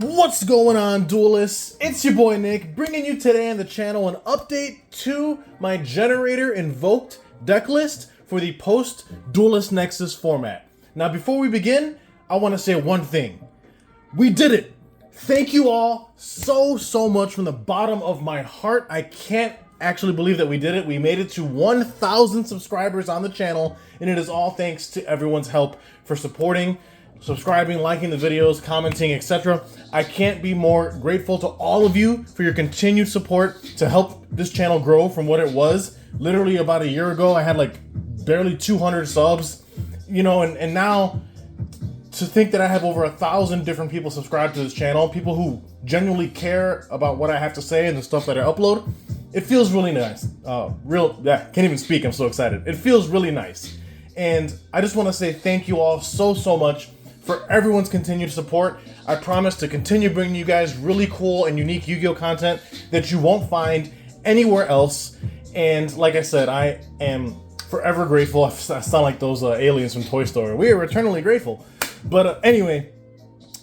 What's going on, duelists? It's your boy Nick, bringing you today on the channel an update to my Generator Invoked deck list for the post-Duelist Nexus format. Now, before we begin, I want to say one thing. We did it! Thank you all so much from the bottom of my heart. I can't actually believe that we did it. We made it to 1,000 subscribers on the channel, and it is all thanks to everyone's help for supporting, subscribing, liking the videos, commenting, etc. I can't be more grateful to all of you for your continued support to help this channel grow from what it was. Literally about a year ago, I had like barely 200 subs, you know, and now to think that I have over 1,000 different people subscribed to this channel, people who genuinely care about what I have to say and the stuff that I upload, it feels really nice. Can't even speak, I'm so excited. It feels really nice. And I just want to say thank you all so much for everyone's continued support. I promise to continue bringing you guys really cool and unique Yu-Gi-Oh content that you won't find anywhere else. And like I said, I am forever grateful. I sound like those aliens from Toy Story. We are eternally grateful. But anyway,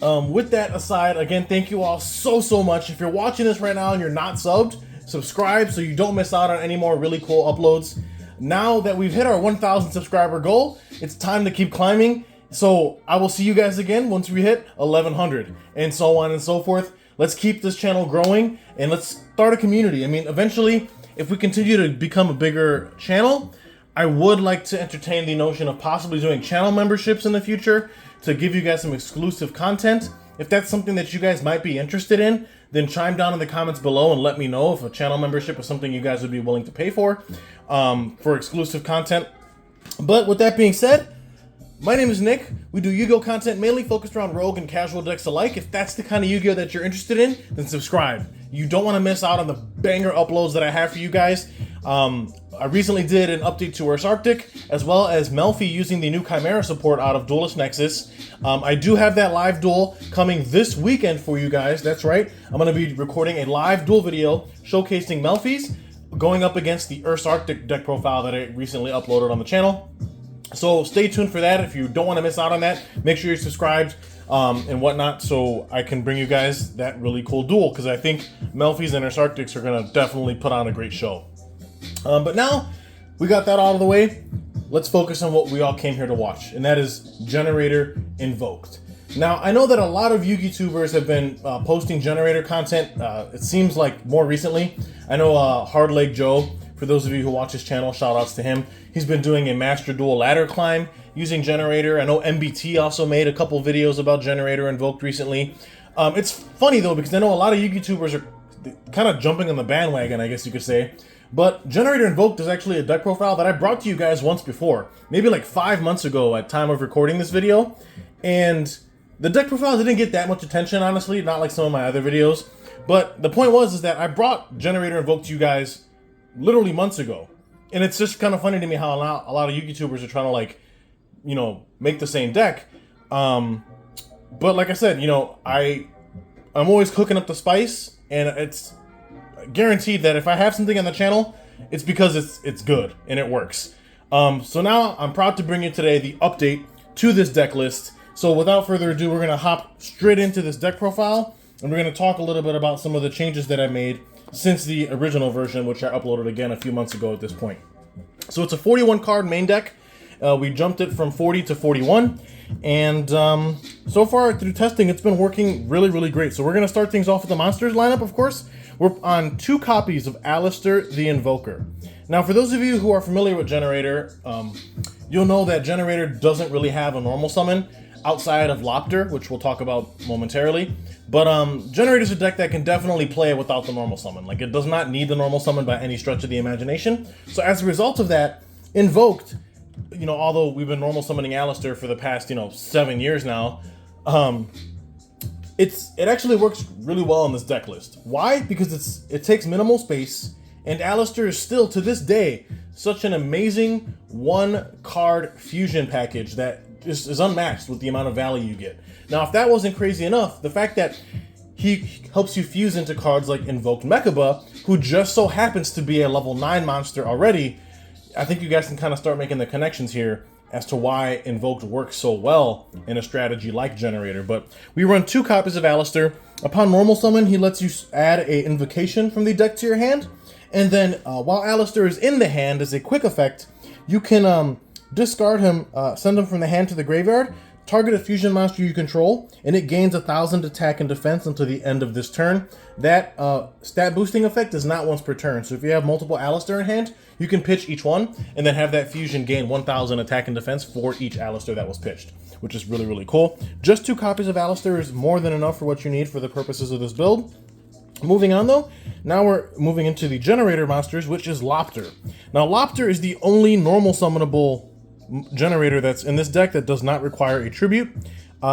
with that aside, again, thank you all so much. If you're watching this right now and you're not subbed, subscribe so you don't miss out on any more really cool uploads. Now that we've hit our 1,000 subscriber goal, it's time to keep climbing. So I will see you guys again once we hit 1,100 and so on and so forth. Let's keep this channel growing and let's start a community. I mean, eventually, if we continue to become a bigger channel, I would like to entertain the notion of possibly doing channel memberships in the future to give you guys some exclusive content. If that's something that you guys might be interested in, then chime down in the comments below and let me know if a channel membership is something you guys would be willing to pay for exclusive content. But with that being said, my name is Nick. We do Yu-Gi-Oh content mainly focused around rogue and casual decks alike. If that's the kind of Yu-Gi-Oh that you're interested in, then subscribe. You don't want to miss out on the banger uploads that I have for you guys. I recently did an update to Earth's Arctic, as well as Melfi using the new Chimera support out of Duelist Nexus. I do have that live duel coming this weekend for you guys. That's right. I'm going to be recording a live duel video showcasing Melfi's going up against the Earth's Arctic deck profile that I recently uploaded on the channel. So stay tuned for that. If you don't want to miss out on that, make sure you're subscribed and whatnot so I can bring you guys that really cool duel, because I think Melfi's and Earth's Arctics are going to definitely put on a great show. But now we got that out of the way, let's focus on what we all came here to watch, and that is Generator Invoked. Now, I know that a lot of Yu-Gi-Tubers have been posting Generator content, it seems like more recently. I know Hard Leg Joe, for those of you who watch his channel, shout outs to him. He's been doing a Master Duel ladder climb using Generator. I know MBT also made a couple videos about Generator Invoked recently. It's funny though, because I know a lot of Yu-Gi-Tubers are kind of jumping on the bandwagon, I guess you could say. But Generator Invoked is actually a deck profile that I brought to you guys once before, maybe like 5 months ago at time of recording this video. And the deck profile didn't get that much attention, honestly, not like some of my other videos. But the point is that I brought Generator Invoked to you guys literally months ago. And it's just kind of funny to me how a lot of Yu-Gi-Tubers are trying to, like, you know, make the same deck. But like I said, you know, I'm always cooking up the spice, and it's guaranteed that if I have something on the channel, it's because it's good and it works. So now I'm proud to bring you today the update to this deck list. So without further ado, we're going to hop straight into this deck profile, and we're going to talk a little bit about some of the changes that I made since the original version, which I uploaded again a few months ago at this point. So it's a 41 card main deck. We jumped it from 40 to 41, and so far through testing, it's been working really great. So we're going to start things off with the monsters lineup, of course. We're on 2 copies of Alistair the Invoker. Now, for those of you who are familiar with Generator, you'll know that Generator doesn't really have a normal summon outside of Lopter, which we'll talk about momentarily. But Generator is a deck that can definitely play without the normal summon. Like, it does not need the normal summon by any stretch of the imagination. So as a result of that, Invoked, you know, although we've been normal summoning Alistair for the past, 7 years now, it actually works really well on this deck list. Why? Because it takes minimal space, and Alistair is still, to this day, such an amazing 1-card fusion package that is unmatched with the amount of value you get. Now, if that wasn't crazy enough, the fact that he helps you fuse into cards like Invoked Mechaba, who just so happens to be a level 9 monster already, I think you guys can kind of start making the connections here as to why Invoked works so well in a strategy like Generator. But we run 2 copies of Alistair. Upon normal summon, he lets you add a invocation from the deck to your hand, and then while Alistair is in the hand, as a quick effect, you can discard him, send him from the hand to the graveyard, target a fusion monster you control, and it gains 1,000 attack and defense until the end of this turn. That stat boosting effect is not once per turn, so if you have multiple Alistair in hand, you can pitch each one, and then have that fusion gain 1,000 attack and defense for each Alistair that was pitched, which is really, really cool. Just 2 copies of Alistair is more than enough for what you need for the purposes of this build. Moving on though, now we're moving into the generator monsters, which is Lopter. Now Lopter is the only normal summonable generator that's in this deck that does not require a tribute.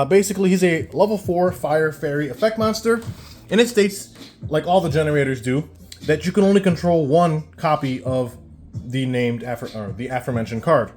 Basically, he's a level 4 fire fairy effect monster, and it states, like all the generators do, that you can only control 1 copy of the named the aforementioned card.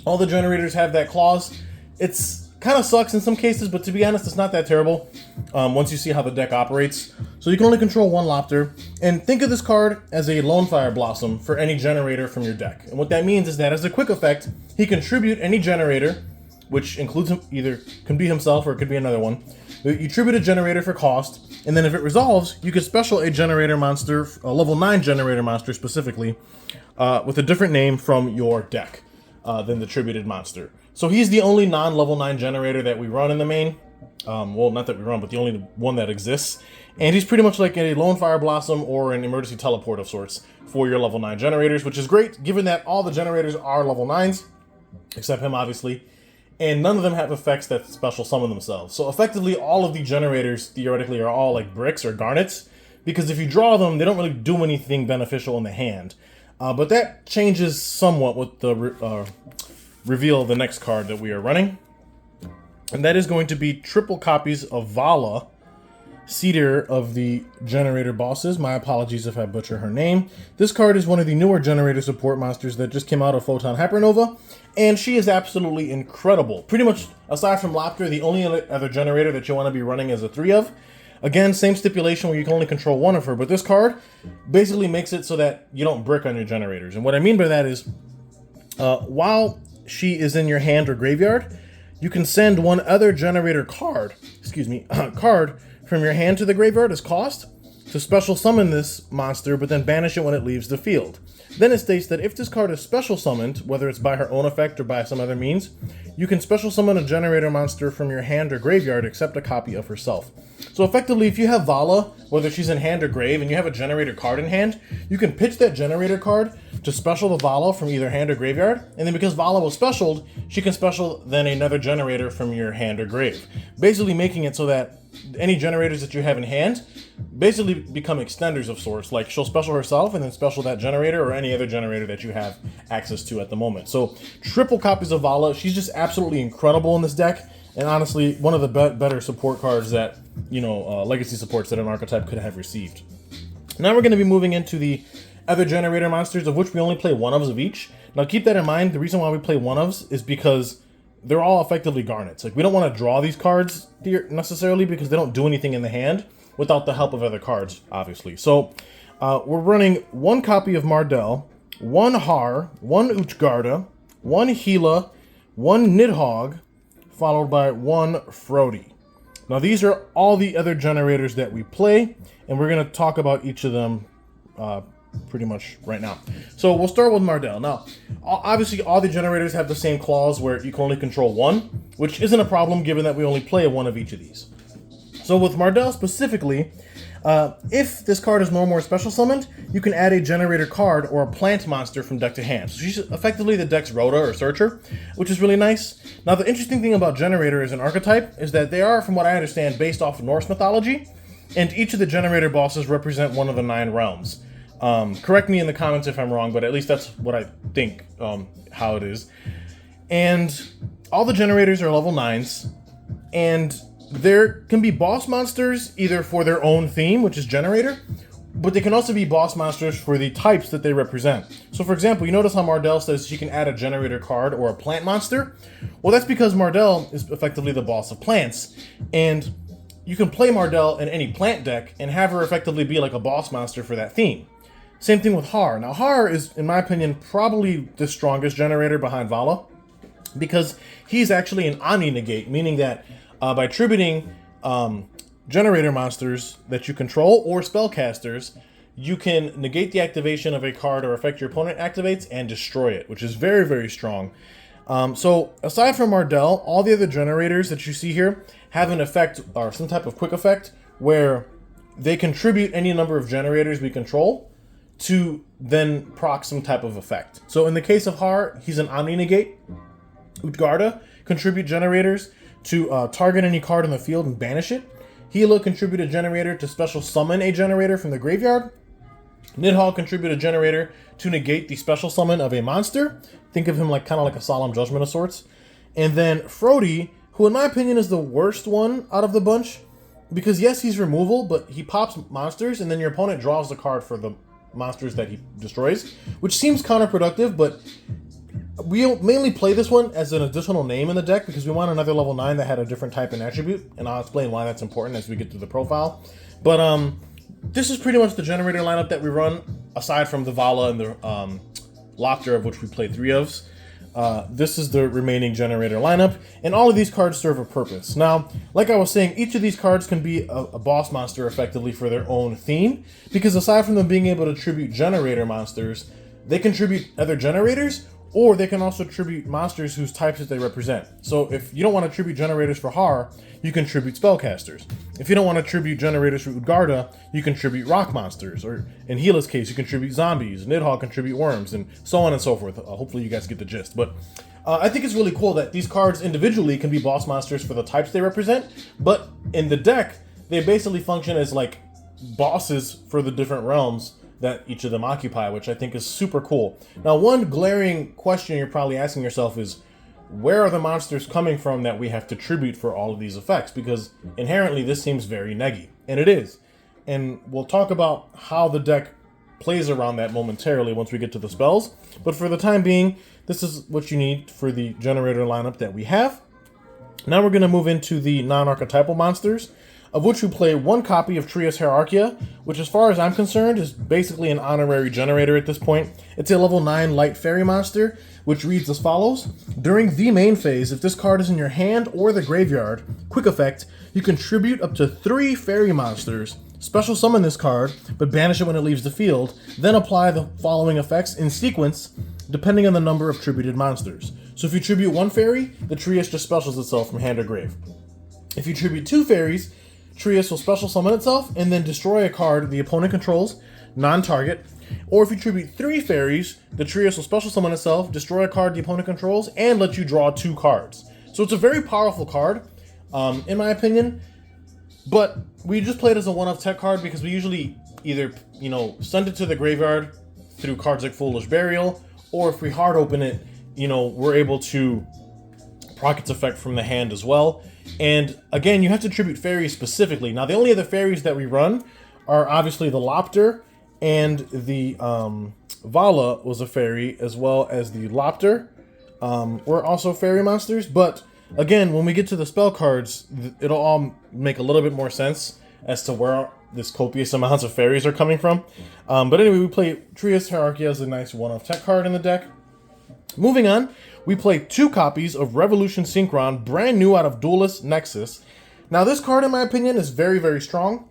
All the generators have that clause. It's kind of sucks in some cases, but to be honest, it's not that terrible once you see how the deck operates. So you can only control 1 Lopter, and think of this card as a Lone Fire Blossom for any generator from your deck. And what that means is that as a quick effect, he can tribute any generator, which includes him, either can be himself or it could be another one. You tribute a generator for cost, and then if it resolves, you can special a generator monster, a level 9 generator monster specifically, with a different name from your deck than the tributed monster. So he's the only non-level 9 generator that we run in the main. Well, not that we run, but the only one that exists. And he's pretty much like a Lone Fire Blossom or an emergency teleport of sorts for your level 9 generators, which is great, given that all the generators are level 9s, except him, obviously. And none of them have effects that special summon themselves. So effectively, all of the generators, theoretically, are all like bricks or garnets, because if you draw them, they don't really do anything beneficial in the hand. But that changes somewhat with the reveal of the next card that we are running. And that is going to be triple copies of Vala, Seeder of the generator bosses. My apologies if I butcher her name. This card is one of the newer generator support monsters that just came out of Photon Hypernova, and she is absolutely incredible. Pretty much, aside from Lopter, the only other generator that you want to be running is a 3 of. Again, same stipulation where you can only control 1 of her, but this card basically makes it so that you don't brick on your generators. And what I mean by that is, while she is in your hand or graveyard, you can send 1 other generator card, card from your hand to the graveyard as cost to special summon this monster, but then banish it when it leaves the field. Then it states that if this card is special summoned, whether it's by her own effect or by some other means, you can special summon a generator monster from your hand or graveyard except a copy of herself. So effectively, if you have Vala, whether she's in hand or grave, and you have a generator card in hand, you can pitch that generator card to special the Vala from either hand or graveyard, and then because Vala was specialed, she can special then another generator from your hand or grave. Basically making it so that any generators that you have in hand basically become extenders of sorts. Like she'll special herself and then special that generator or any other generator that you have access to at the moment. So triple copies of Vala. She's just absolutely incredible in this deck, and honestly one of the better support cards that, you know, legacy supports that an archetype could have received. Now we're going to be moving into the other generator monsters, of which we only play 1-ofs of each. Now keep that in mind. The reason why we play 1-ofs is because they're all effectively garnets. Like, we don't want to draw these cards necessarily because they don't do anything in the hand without the help of other cards, obviously. So we're running 1 copy of Mardell, 1 Har, 1 Utgarda, 1 Gila, 1 Nidhogg, followed by 1 Frody. Now these are all the other generators that we play, and we're going to talk about each of them pretty much right now. So we'll start with Mardell. Now, obviously all the generators have the same clause where you can only control 1, which isn't a problem given that we only play 1 of each of these. So with Mardell specifically, if this card is normal or special summoned, you can add a generator card or a plant monster from deck to hand. So she's effectively the deck's Rhoda or Searcher, which is really nice. Now the interesting thing about generator as an archetype is that they are, from what I understand, based off of Norse mythology, and each of the generator bosses represent one of the 9 realms. Correct me in the comments if I'm wrong, but at least that's what I think how it is. And all the generators are level 9s, and there can be boss monsters either for their own theme, which is generator, but they can also be boss monsters for the types that they represent. So for example, you notice how Mardell says she can add a generator card or a plant monster? Well, that's because Mardell is effectively the boss of plants, and you can play Mardell in any plant deck and have her effectively be like a boss monster for that theme. Same thing with Har. Now Har is, in my opinion, probably the strongest generator behind Vala, because he's actually an omni-negate, meaning that by tributing generator monsters that you control or spellcasters, you can negate the activation of a card or effect your opponent activates and destroy it, which is very, very strong. So aside from Ardell, all the other generators that you see here have an effect or some type of quick effect where they contribute any number of generators we control to then proc some type of effect. So in the case of Har, he's an Omni Negate. Utgarda contribute generators to target any card in the field and banish it. Hilo contribute a generator to special summon a generator from the graveyard. Nidhogg contribute a generator to negate the special summon of a monster. Think of him like kind of like a Solemn Judgment of sorts. And then Frody, who in my opinion is the worst one out of the bunch, because yes, he's removal, but he pops monsters and then your opponent draws the card for the monsters that he destroys, which seems counterproductive, but we mainly play this one as an additional name in the deck because we want another level 9 that had a different type and attribute, and I'll explain why that's important as we get to the profile. But this is pretty much the generator lineup that we run, aside from the Vala and the Lopter, of which we play 3 of. This is the remaining generator lineup, and all of these cards serve a purpose. Now, like I was saying, each of these cards can be a boss monster effectively for their own theme, because aside from them being able to tribute generator monsters, they contribute other generators, or they can also tribute monsters whose types that they represent. So if you don't want to tribute generators for Har, you can tribute spellcasters. If you don't want to tribute generators for Utgarda, you can tribute rock monsters. Or in Gila's case, you can tribute zombies. Nidhogg can tribute worms, and so on and so forth. Hopefully you guys get the gist. But I think it's really cool that these cards individually can be boss monsters for the types they represent, but in the deck, they basically function as like bosses for the different realms that each of them occupy, which I think is super cool. Now, one glaring question you're probably asking yourself is, where are the monsters coming from that we have to tribute for all of these effects? Because inherently this seems very neggy, and it is. And we'll talk about how the deck plays around that momentarily once we get to the spells. But for the time being, this is what you need for the generator lineup that we have. Now we're going to move into the non-archetypal monsters, of which we play 1 copy of Trias Hierarchia, which as far as I'm concerned is basically an honorary generator at this point. It's a level 9 light fairy monster, which reads as follows. During the main phase, if this card is in your hand or the graveyard, quick effect, you contribute up to 3 fairy monsters, special summon this card, but banish it when it leaves the field, then apply the following effects in sequence, depending on the number of tributed monsters. So if you tribute 1 fairy, the Trias just specials itself from hand or grave. If you tribute 2 fairies, Trias will special summon itself and then destroy a card the opponent controls, non-target. Or if you tribute 3 fairies, the Trias will special summon itself, destroy a card the opponent controls, and let you draw 2 cards. So it's a very powerful card, in my opinion. But we just play it as a one-off tech card because we usually either, send it to the graveyard through cards like Foolish Burial, or if we hard open it, we're able to proc its effect from the hand as well. And again, you have to tribute fairies specifically. Now, the only other fairies that we run are obviously the Lopter and the Vala was a fairy, as well as the Lopter were also fairy monsters. But again, when we get to the spell cards, it'll all make a little bit more sense as to where this copious amounts of fairies are coming from. But anyway, we play Trias Hierarchia as a nice one-off tech card in the deck. Moving on, we play 2 copies of Revolution Synchron, brand new out of Duelist Nexus. Now, this card, in my opinion, is very, very strong.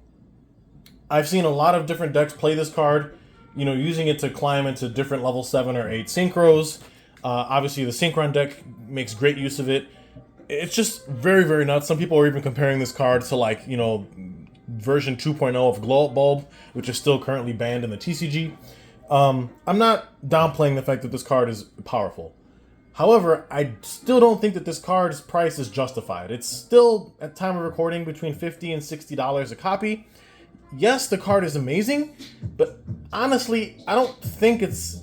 I've seen a lot of different decks play this card, using it to climb into different level 7 or 8 synchros. Obviously, the Synchron deck makes great use of it. It's just very, very nuts. Some people are even comparing this card to, version 2.0 of Glow Up Bulb, which is still currently banned in the TCG. I'm not downplaying the fact that this card is powerful. However, I still don't think that this card's price is justified. It's still, at time of recording, between $50 and $60 a copy. Yes, the card is amazing, but honestly, I don't think it's,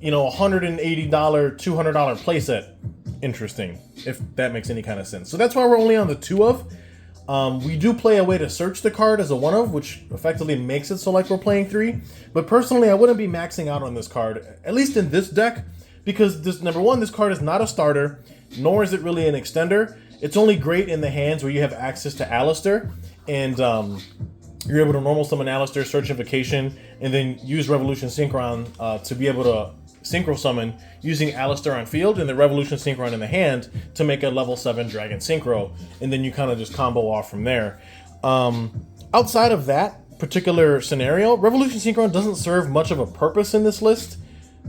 $180, $200 playset interesting, if that makes any kind of sense. So that's why we're only on the 2 of. We do play a way to search the card as a 1 of, which effectively makes it so like we're playing 3. But personally, I wouldn't be maxing out on this card, at least in this deck, because number 1, this card is not a starter, nor is it really an extender. It's only great in the hands where you have access to Alistair, and you're able to normal summon Alistair, search Invocation, and then use Revolution Synchron to be able to Synchro Summon using Alistair on field and the Revolution Synchron in the hand to make a level 7 Dragon Synchro, and then you kind of just combo off from there. Outside of that particular scenario, Revolution Synchron doesn't serve much of a purpose in this list.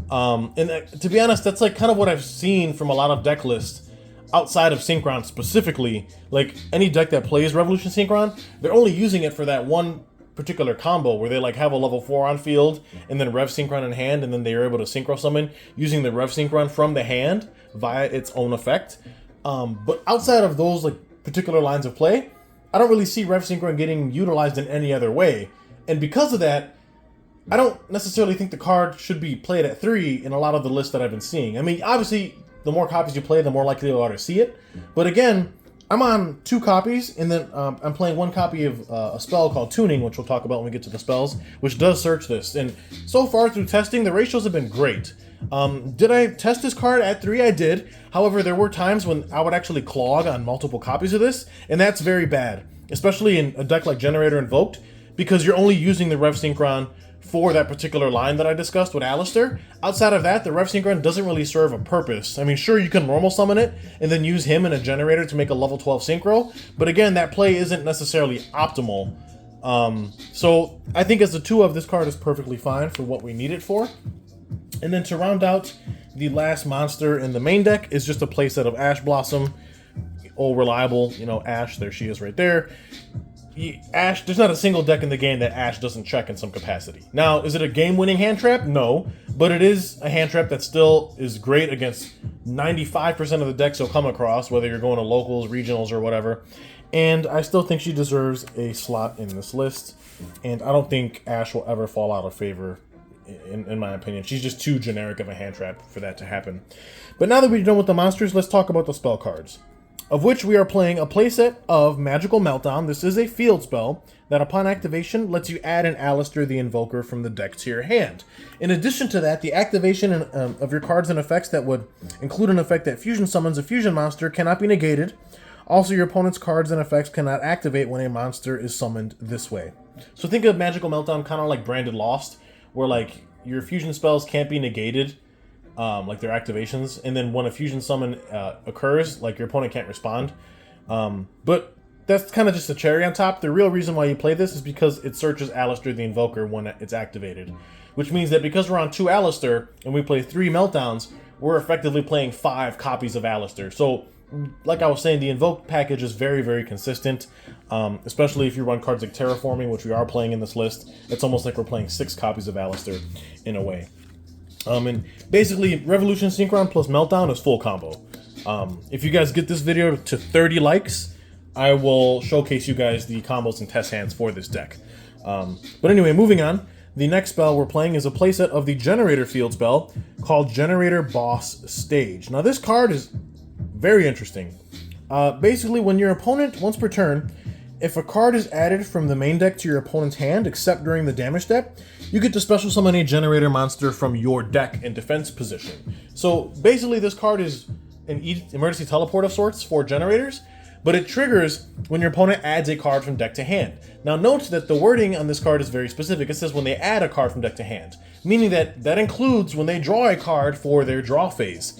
To be honest, that's like kind of what I've seen from a lot of deck lists outside of Synchron specifically. Like any deck that plays Revolution Synchron, they're only using it for that one particular combo where they like have a level 4 on field and then Rev Synchron in hand, and then they are able to Synchro Summon using the Rev Synchron from the hand via its own effect. But outside of those like particular lines of play, I don't really see Rev Synchron getting utilized in any other way. And because of that, I don't necessarily think the card should be played at 3 in a lot of the lists that I've been seeing. I mean, obviously, the more copies you play, the more likely you are to see it. But again, I'm on 2 copies, and then I'm playing 1 copy of a spell called Tuning, which we'll talk about when we get to the spells, which does search this. And so far through testing, the ratios have been great. Did I test this card at 3? I did. However, there were times when I would actually clog on multiple copies of this, and that's very bad, especially in a deck like Generator Invoked, because you're only using the Rev Synchron for that particular line that I discussed with Alistair. Outside of that, the Rev Synchron doesn't really serve a purpose. I mean, sure, you can normal summon it and then use him in a generator to make a level 12 synchro, but again, that play isn't necessarily optimal. So I think as the 2 of this card is perfectly fine for what we need it for. And then to round out the last monster in the main deck is just a playset of Ash Blossom. Oh, reliable, you know, Ash, there she is right there. Ash, there's not a single deck in the game that Ash doesn't check in some capacity. Now, is it a game-winning hand trap? No, but it is a hand trap that still is great against 95% of the decks you'll come across, whether you're going to locals, regionals, or whatever. And I still think she deserves a slot in this list, and I don't think Ash will ever fall out of favor, in my opinion. She's just too generic of a hand trap for that to happen. But now that we're done with the monsters, let's talk about the spell cards, of which we are playing a playset of Magical Meltdown. This is a field spell that upon activation lets you add an Alistair the Invoker from the deck to your hand. In addition to that, the activation of your cards and effects that would include an effect that fusion summons a fusion monster cannot be negated. Also, your opponent's cards and effects cannot activate when a monster is summoned this way. So think of Magical Meltdown kind of like Branded Lost, where like your fusion spells can't be negated, like their activations, and then when a fusion summon occurs, like your opponent can't respond. But that's kind of just a cherry on top. The real reason why you play this is because it searches Alistair the Invoker when it's activated, which means that because we're on 2 Alistair and we play 3 Meltdowns, we're effectively playing 5 copies of Alistair. So like I was saying, the Invoke package is very, very consistent, especially if you run cards like Terraforming, which we are playing in this list. It's almost like we're playing 6 copies of Alistair in a way. And basically, Revolution Synchron plus Meltdown is full combo. If you guys get this video to 30 likes, I will showcase you guys the combos and test hands for this deck. But anyway, moving on. The next spell we're playing is a playset of the Generator field spell called Generator Boss Stage. Now this card is very interesting. Basically, when your opponent, once per turn, if a card is added from the main deck to your opponent's hand, except during the damage step, you get to special summon a generator monster from your deck in defense position. So basically this card is an emergency teleport of sorts for generators, but it triggers when your opponent adds a card from deck to hand. Now note that the wording on this card is very specific. It says when they add a card from deck to hand, meaning that that includes when they draw a card for their draw phase,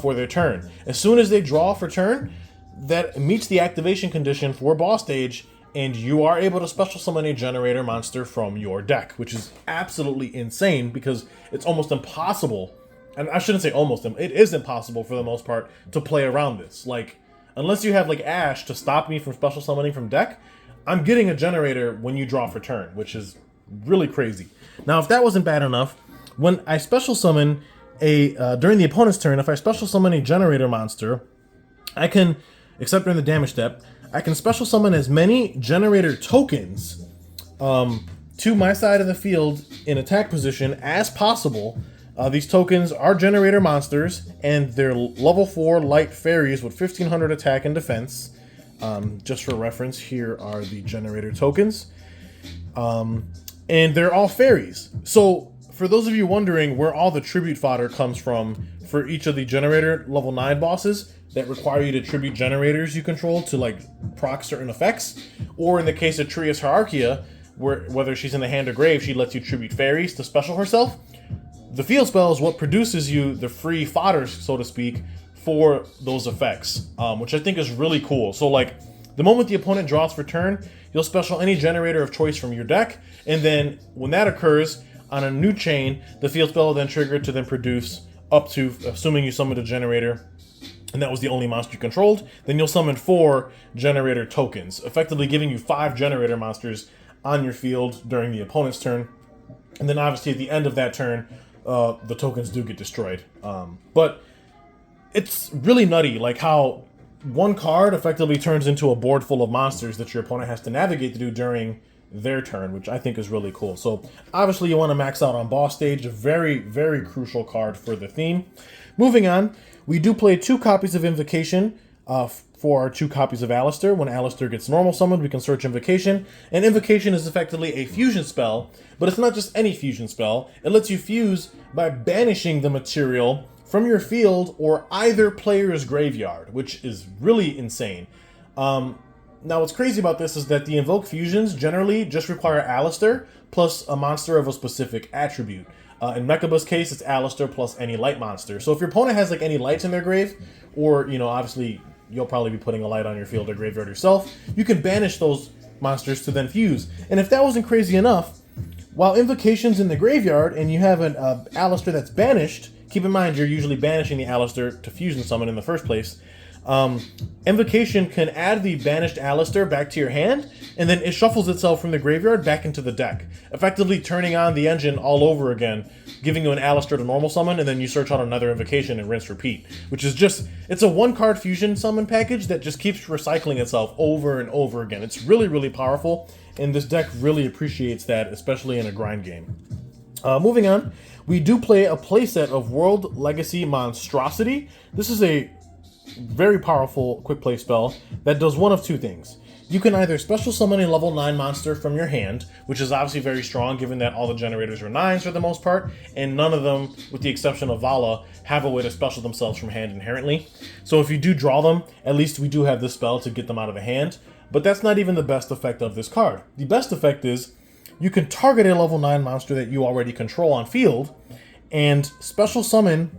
for their turn. As soon as they draw for turn, that meets the activation condition for boss stage, and you are able to special summon a generator monster from your deck, which is absolutely insane because it's almost impossible, and I shouldn't say almost, it is impossible for the most part to play around this. Like, unless you have like Ash to stop me from special summoning from deck, I'm getting a generator when you draw for turn, which is really crazy. Now, if that wasn't bad enough, when I special summon during the opponent's turn, if I special summon a generator monster, I can, except during the damage step, I can special summon as many generator tokens to my side of the field in attack position as possible. These tokens are generator monsters, and they're level 4 light fairies with 1500 attack and defense. Just for reference, here are the generator tokens. And they're all fairies. So for those of you wondering where all the tribute fodder comes from for each of the generator level 9 bosses that require you to tribute generators you control to like proc certain effects, or in the case of Trias Hierarchia, whether she's in the hand or grave, she lets you tribute fairies to special herself. The field spell is what produces you the free fodder, so to speak, for those effects, which I think is really cool. So like The moment the opponent draws for turn, you'll special any generator of choice from your deck, and then when that occurs, on a new chain, the field spell will then trigger to then produce up to, assuming you summoned a generator, and that was the only monster you controlled, then you'll summon 4 generator tokens, effectively giving you 5 generator monsters on your field during the opponent's turn. And then obviously at the end of that turn, the tokens do get destroyed. But it's really nutty, like how one card effectively turns into a board full of monsters that your opponent has to navigate to do during their turn, which I think is really cool. So obviously you want to max out on boss stage, a very, very crucial card for the theme. Moving on, we do play 2 copies of Invocation for our 2 copies of Alistair. When Alistair gets normal summoned, we can search Invocation. And Invocation is effectively a fusion spell, but it's not just any fusion spell. It lets you fuse by banishing the material from your field or either player's graveyard, which is really insane. Now what's crazy about this is that the Invoke fusions generally just require Alistair plus a monster of a specific attribute. In Mechaba's case, it's Alistair plus any light monster. So if your opponent has like any lights in their grave, or, you know, obviously you'll probably be putting a light on your field or graveyard yourself, you can banish those monsters to then fuse. And if that wasn't crazy enough, while Invocation's in the graveyard and you have an Alistair that's banished, keep in mind you're usually banishing the Alistair to fusion summon in the first place, Invocation can add the banished Alistair back to your hand, and then it shuffles itself from the graveyard back into the deck, effectively turning on the engine all over again, giving you an Alistair to normal summon, and then you search out another Invocation and rinse repeat, which is just, it's a 1-card fusion summon package that just keeps recycling itself over and over again. It's really, really powerful, and this deck really appreciates that, especially in a grind game. Moving on, we do play a playset of World Legacy Monstrosity. This is a very powerful quick play spell that does one of 2 things. You can either special summon a level 9 monster from your hand, which is obviously very strong given that all the generators are 9s for the most part, and none of them, with the exception of Vala, have a way to special themselves from hand inherently. So if you do draw them, at least we do have this spell to get them out of the hand, but that's not even the best effect of this card. The best effect is you can target a level 9 monster that you already control on field, and special summon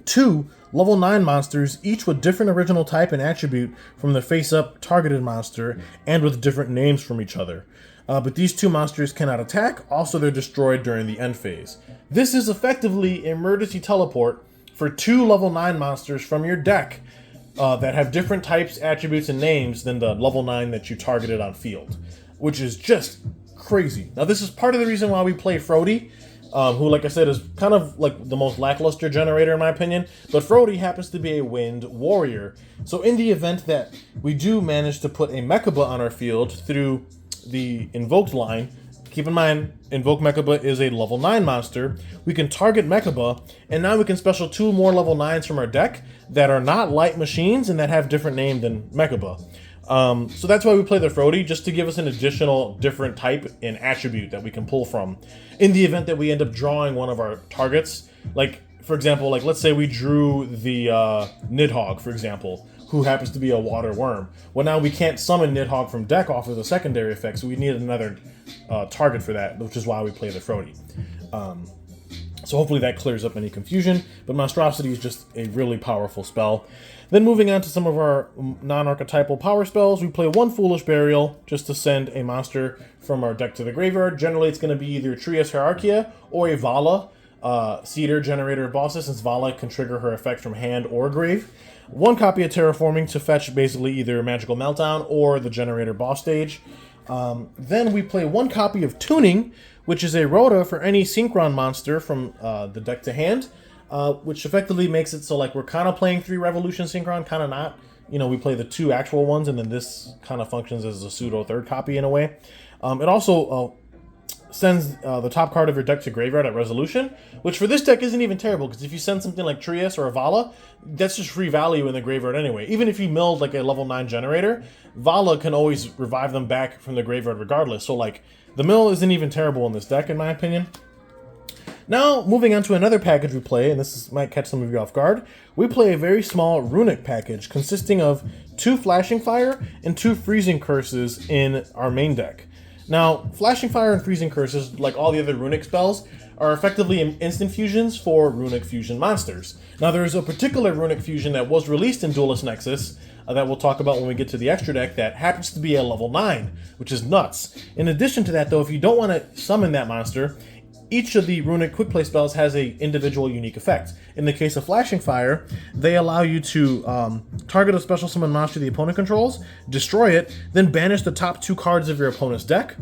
2 level 9 monsters, each with different original type and attribute from the face-up targeted monster, and with different names from each other. But these 2 monsters cannot attack, also they're destroyed during the end phase. This is effectively emergency teleport for 2 level 9 monsters from your deck that have different types, attributes, and names than the level 9 that you targeted on field, which is just crazy. Now this is part of the reason why we play Frody, who, like I said, is kind of like the most lackluster generator in my opinion, but Frody happens to be a wind warrior. So in the event that we do manage to put a Mechaba on our field through the invoked line, keep in mind, Invoke Mechaba is a level 9 monster, we can target Mechaba, and now we can special 2 more level 9s from our deck that are not light machines and that have different name than Mechaba. So that's why we play the Frody, just to give us an additional different type and attribute that we can pull from in the event that we end up drawing one of our targets. Like, for example, like let's say we drew the Nidhogg, for example, who happens to be a water worm. Well, now we can't summon Nidhogg from deck off of the secondary effect, so we need another target for that, which is why we play the Frody. So hopefully that clears up any confusion, but Monstrosity is just a really powerful spell. Then moving on to some of our non-archetypal power spells, we play 1 Foolish Burial just to send a monster from our deck to the graveyard. Generally it's going to be either Trias Hierarchia or a Vala, Cedar Generator Bosses, since Vala can trigger her effect from hand or grave. 1 copy of Terraforming to fetch basically either Magical Meltdown or the Generator boss stage. Then we play 1 copy of Tuning, which is a Rhoda for any Synchron monster from the deck to hand, which effectively makes it so like we're kind of playing 3 Revolution Synchron, kind of not. You know, we play the 2 actual ones, and then this kind of functions as a pseudo 3rd copy in a way. It also sends the top card of your deck to graveyard at resolution, which for this deck isn't even terrible, because if you send something like Trias or a Vala, that's just free value in the graveyard anyway. Even if you milled like a level 9 generator, Vala can always revive them back from the graveyard regardless. So like, the mill isn't even terrible in this deck, in my opinion. Now, moving on to another package we play, and might catch some of you off guard. We play a very small runic package consisting of 2 Flashing Fire and 2 Freezing Curses in our main deck. Now, Flashing Fire and Freezing Curses, like all the other runic spells, are effectively instant fusions for runic fusion monsters. Now, there's a particular runic fusion that was released in Duelist Nexus that we'll talk about when we get to the extra deck that happens to be a level 9, which is nuts. In addition to that, though, if you don't want to summon that monster, each of the runic quick play spells has a individual unique effect. In the case of Flashing Fire, they allow you to target a special summon monster the opponent controls, destroy it, then banish the top 2 cards of your opponent's deck.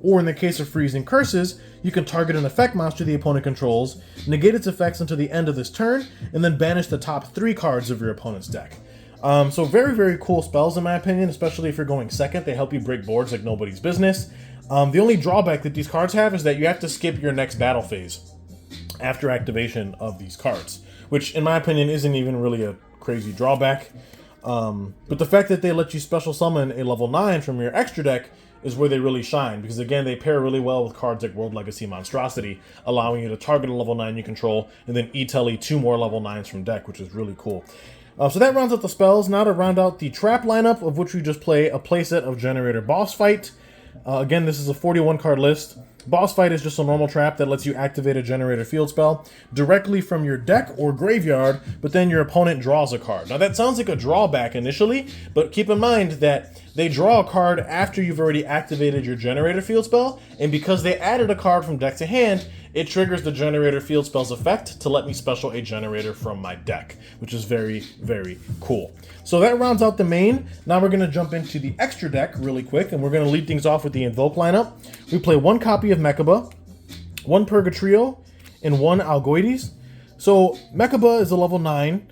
Or in the case of Freezing Curses, you can target an effect monster the opponent controls, negate its effects until the end of this turn, and then banish the top 3 cards of your opponent's deck. So very, very cool spells in my opinion, especially if you're going second. They help you break boards like nobody's business. The only drawback that these cards have is that you have to skip your next battle phase after activation of these cards, which in my opinion isn't even really a crazy drawback. But the fact that they let you special summon a level 9 from your extra deck is where they really shine, because again, they pair really well with cards like World Legacy Monstrosity, allowing you to target a level 9 you control, and then E-Telly 2 more level 9s from deck, which is really cool. So that rounds out the spells. Now to round out the trap lineup, of which we just play a playset of Generator Boss Fight. Again, this is a 41 card list. Boss Fight is just a normal trap that lets you activate a Generator field spell directly from your deck or graveyard, but then your opponent draws a card. Now that sounds like a drawback initially, but keep in mind that they draw a card after you've already activated your Generator field spell, and because they added a card from deck to hand, it triggers the Generator field spell's effect to let me special a generator from my deck, which is very, very cool. So that rounds out the main. Now we're going to jump into the extra deck really quick, and we're going to lead things off with the Invoke lineup. We play 1 copy of Mechaba, 1 Purgatrio, and 1 Algoides. So Mechaba is a level 9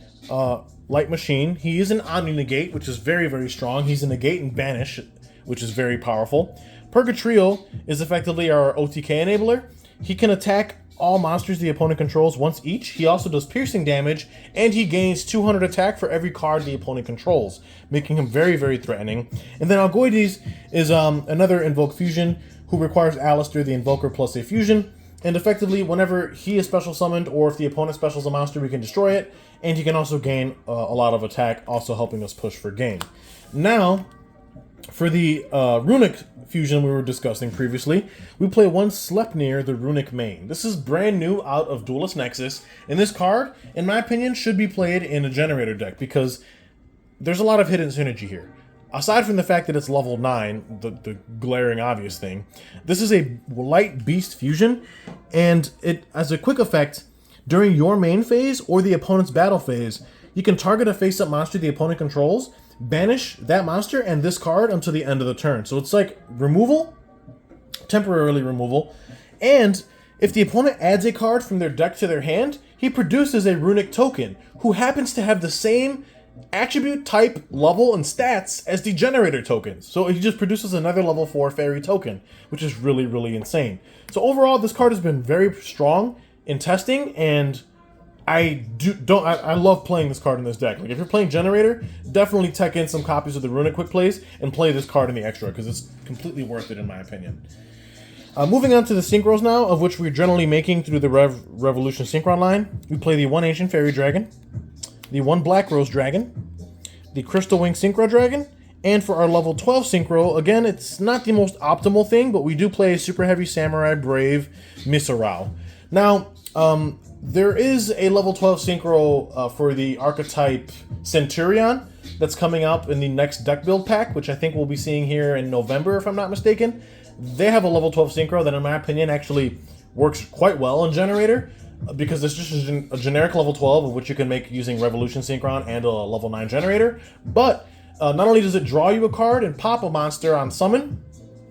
light machine. He is an Omni Negate, which is very, very strong. He's a Negate and Banish, which is very powerful. Purgatrio is effectively our OTK enabler. He can attack all monsters the opponent controls once each. He also does piercing damage, and he gains 200 attack for every card the opponent controls, making him very, very threatening. And then Algoides is another Invoke Fusion who requires Alistair the Invoker plus a Fusion. And effectively, whenever he is special summoned, or if the opponent specials a monster, we can destroy it. And he can also gain a lot of attack, also helping us push for game. Now, for the Runic Fusion we were discussing previously, we play 1 Sleipnir, the Runic main. This is brand new out of Duelist Nexus, and this card, in my opinion, should be played in a Generator deck, because there's a lot of hidden synergy here. Aside from the fact that it's level 9, the glaring obvious thing, this is a light beast fusion, and it, as a quick effect, during your main phase or the opponent's battle phase, you can target a face-up monster the opponent controls, banish that monster and this card until the end of the turn. So it's like removal, temporarily removal, and if the opponent adds a card from their deck to their hand, he produces a runic token who happens to have the same attribute, type, level, and stats as the generator tokens. So he just produces another level 4 fairy token, which is really, really insane. So overall, this card has been very strong in testing, and I love playing this card in this deck. Like, if you're playing Generator, definitely tech in some copies of the Runic Quick Plays and play this card in the extra, because it's completely worth it in my opinion. Moving on to the Synchros now, of which we're generally making through the Revolution Synchron line. We play the 1 Ancient Fairy Dragon, the 1 Black Rose Dragon, the Crystal Wing Synchro Dragon, and for our level 12 Synchro, again, it's not the most optimal thing, but we do play a Super Heavy Samurai Brave Misarao. Now, there is a level 12 Synchro for the archetype Centurion that's coming up in the next deck build pack, which I think we'll be seeing here in November, if I'm not mistaken. They have a level 12 Synchro that, in my opinion, actually works quite well in Generator, because it's just a generic level 12 of which you can make using Revolution Synchron and a level 9 Generator. But not only does it draw you a card and pop a monster on summon,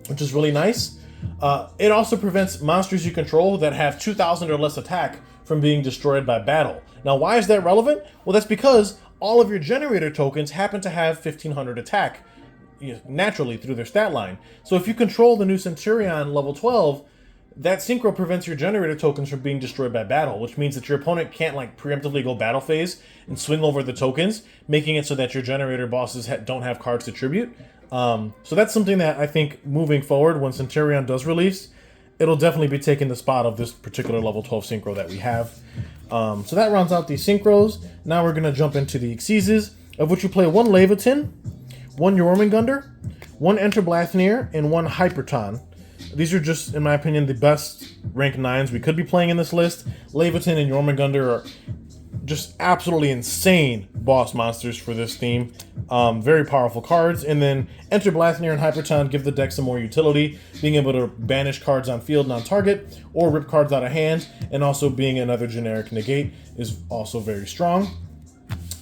which is really nice, it also prevents monsters you control that have 2,000 or less attack from being destroyed by battle. Now, why is that relevant? Well, that's because all of your Generator tokens happen to have 1,500 attack naturally through their stat line. So if you control the new Centurion level 12, that Synchro prevents your Generator tokens from being destroyed by battle, which means that your opponent can't like preemptively go battle phase and swing over the tokens, making it so that your Generator bosses don't have cards to tribute. So that's something that I think moving forward, when Centurion does release, it'll definitely be taking the spot of this particular level 12 Synchro that we have. So that rounds out the Synchros. Now we're going to jump into the Xyzes, of which you play 1 Leviathan, 1 Jormungandr, 1 Enterblathnir, and 1 Hyperton. These are just, in my opinion, the best rank 9s we could be playing in this list. Leviathan and Jormungandr are just absolutely insane boss monsters for this theme. Very powerful cards. And then Enter Blasnir and Hyperton give the deck some more utility, being able to banish cards on field and on target, or rip cards out of hand, and also being another generic negate is also very strong.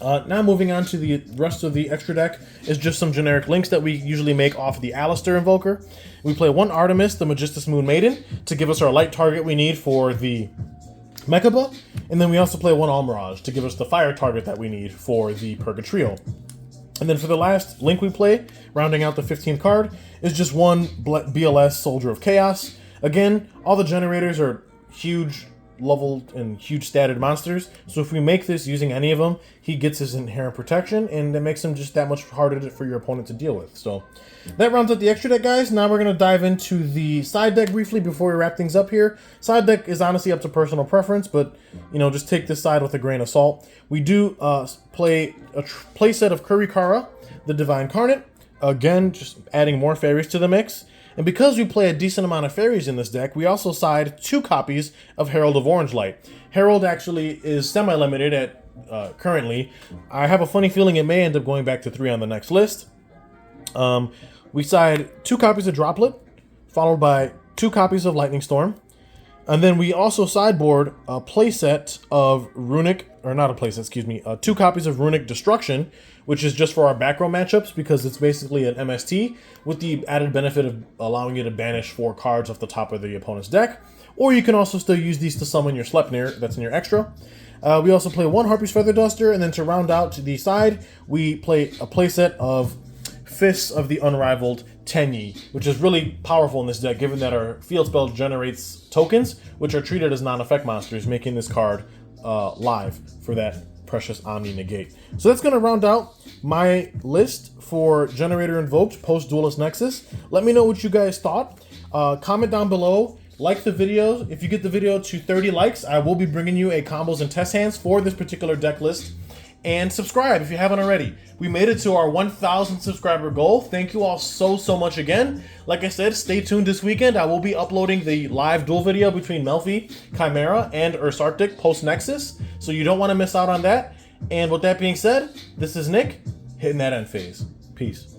Now moving on to the rest of the extra deck is just some generic links that we usually make off the Alistair Invoker. We play one Artemis, the Magistus Moon Maiden, to give us our light target we need for the Mechaba, and then we also play one Almirage to give us the fire target that we need for the Purgatrio. And then for the last link we play, rounding out the 15th card, is just one BLS Soldier of Chaos. Again, all the generators are huge leveled and huge statted monsters, so if we make this using any of them, he gets his inherent protection, and it makes him just that much harder for your opponent to deal with. So that rounds out the extra deck, guys. Now we're going to dive into the side deck briefly before we wrap things up here. Side deck is honestly up to personal preference, but you know, just take this side with a grain of salt. We do play a playset of Kurikara, the Divine Carnate, again just adding more fairies to the mix. And because we play a decent amount of fairies in this deck, we also side 2 copies of Herald of Orange Light. Herald actually is semi-limited at currently. I have a funny feeling it may end up going back to 3 on the next list. We side 2 copies of Droplet, followed by 2 copies of Lightning Storm. And then we also sideboard a playset of Runic, or not a playset, excuse me, 2 copies of Runic Destruction, which is just for our back row matchups because it's basically an MST with the added benefit of allowing you to banish 4 cards off the top of the opponent's deck. Or you can also still use these to summon your Sleipnir that's in your extra. We also play 1 Harpy's Feather Duster, and then to round out to the side, we play a playset of Fists of the Unrivaled Tenyi, which is really powerful in this deck given that our field spell generates tokens, which are treated as non-effect monsters, making this card live for that precious Omni Negate. So that's going to round out my list for Generator Invoked post-Duelist Nexus. Let me know what you guys thought. Comment down below. Like the video. If you get the video to 30 likes, I will be bringing you a combos and test hands for this particular deck list. And subscribe if you haven't already. We made it to our 1,000 subscriber goal. Thank you all so much again. Like I said, stay tuned this weekend. I will be uploading the live duel video between Melfi, Chimera, and Ursarctic post-Nexus, so you don't want to miss out on that. And with that being said, this is Nick, hitting that end phase. Peace.